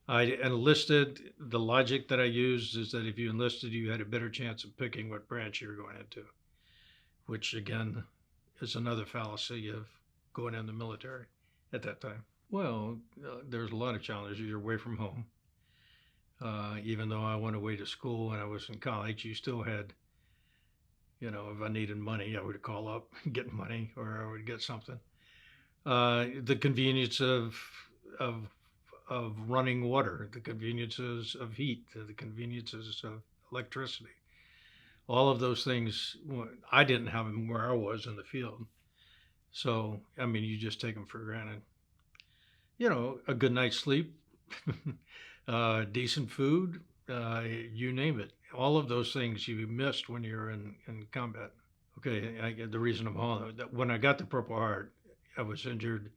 I enlisted. The logic that I used is that if you enlisted, you had a better chance of picking what branch you were going into, which again is another fallacy of going in the military at that time. Well, there's a lot of challenges. You're away from home. Even though I went away to school when I was in college, you still had, if I needed money, I would call up, get money, or I would get something. The convenience of of running water, the conveniences of heat, the conveniences of electricity, all of those things. I didn't have them where I was in the field, so I mean, you just take them for granted. A good night's sleep, decent food, you name it. All of those things you missed when you're in combat. Okay, the reason I'm hauling that when I got the Purple Heart, I was injured.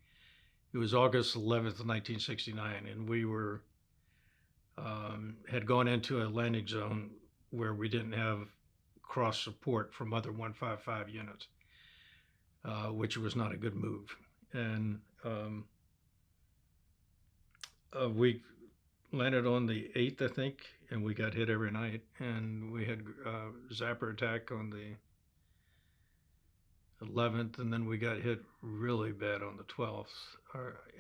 It was August 11th, 1969, and we were had gone into a landing zone where we didn't have cross support from other 155 units, which was not a good move. And we landed on the 8th, I think, and we got hit every night. And we had zapper attack on the 11th, and then we got hit really bad on the 12th.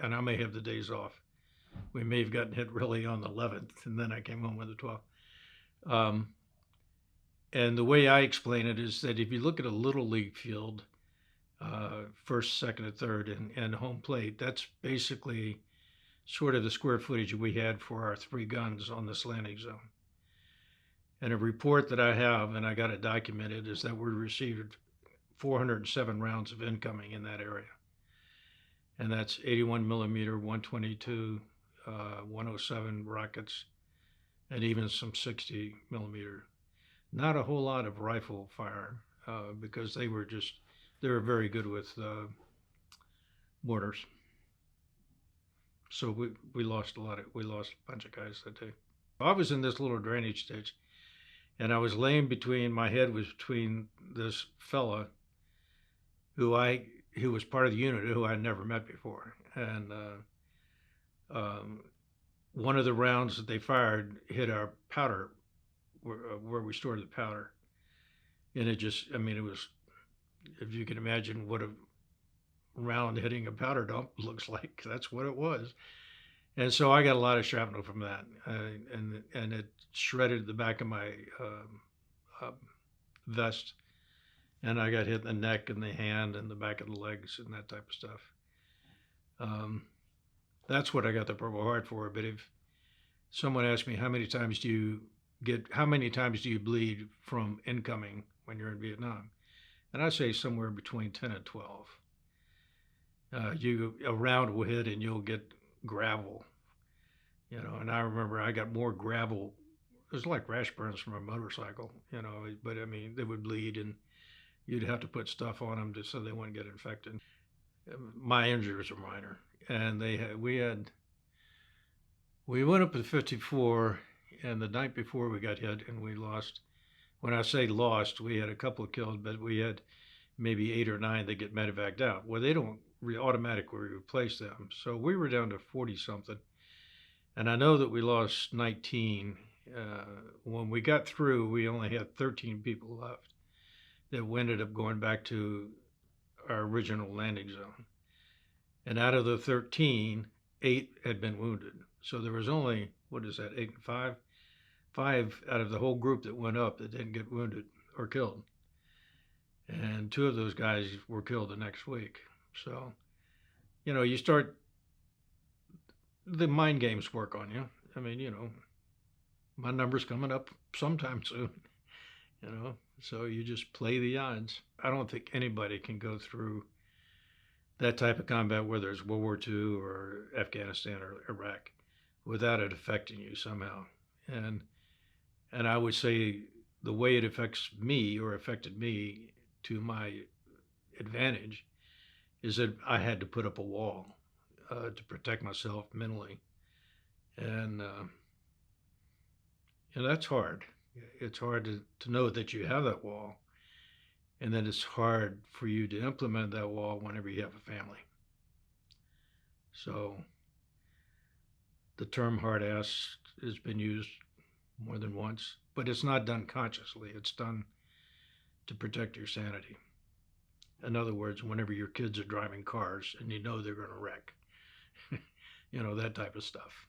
And I may have the days off. We may have gotten hit really on the 11th, and then I came home with the 12th. And the way I explain it is that if you look at a little league field, first, second, and third, and home plate, that's basically sort of the square footage we had for our 3 guns on this landing zone. And a report that I have, and I got it documented, is that we received 407 rounds of incoming in that area. And that's 81 millimeter, 122, 107 rockets, and even some 60 millimeter. Not a whole lot of rifle fire because they were very good with mortars. So we lost we lost a bunch of guys that day. I was in this little drainage ditch, and I was laying my head was between this fella who was part of the unit who I had never met before. And one of the rounds that they fired hit our powder, where we stored the powder. And it was, if you can imagine what a round hitting a powder dump looks like, that's what it was. And so I got a lot of shrapnel from that. And it shredded the back of my vest. And I got hit in the neck and the hand and the back of the legs and that type of stuff. That's what I got the Purple Heart for. But if someone asked me how many times do you bleed from incoming when you're in Vietnam, and I say somewhere between 10 and 12. A round will hit and you'll get gravel, and I remember I got more gravel. It was like rash burns from a motorcycle, but I mean, they would bleed and you'd have to put stuff on them so they wouldn't get infected. My injuries were minor, and we went up to 54, and the night before we got hit, and we lost. When I say lost, we had a couple of killed, but we had maybe 8 or 9 that get medevaced out. Well, they don't automatically replace them, so we were down to 40 something, and I know that we lost 19. When we got through, we only had 13 people left that ended up going back to our original landing zone. And out of the 13, 8 had been wounded. So there was only, 8 and 5? 5 out of the whole group that went up that didn't get wounded or killed. And 2 of those guys were killed the next week. So, you start, the mind games work on you. I mean, my number's coming up sometime soon, so you just play the odds. I don't think anybody can go through that type of combat, whether it's World War II or Afghanistan or Iraq, without it affecting you somehow. And I would say the way it affected me to my advantage is that I had to put up a wall to protect myself mentally. And that's hard. It's hard to know that you have that wall, and then it's hard for you to implement that wall whenever you have a family. So The term hard ass has been used more than once, but it's not done consciously. It's done to protect your sanity. In other words, whenever your kids are driving cars and you know they're going to wreck, that type of stuff.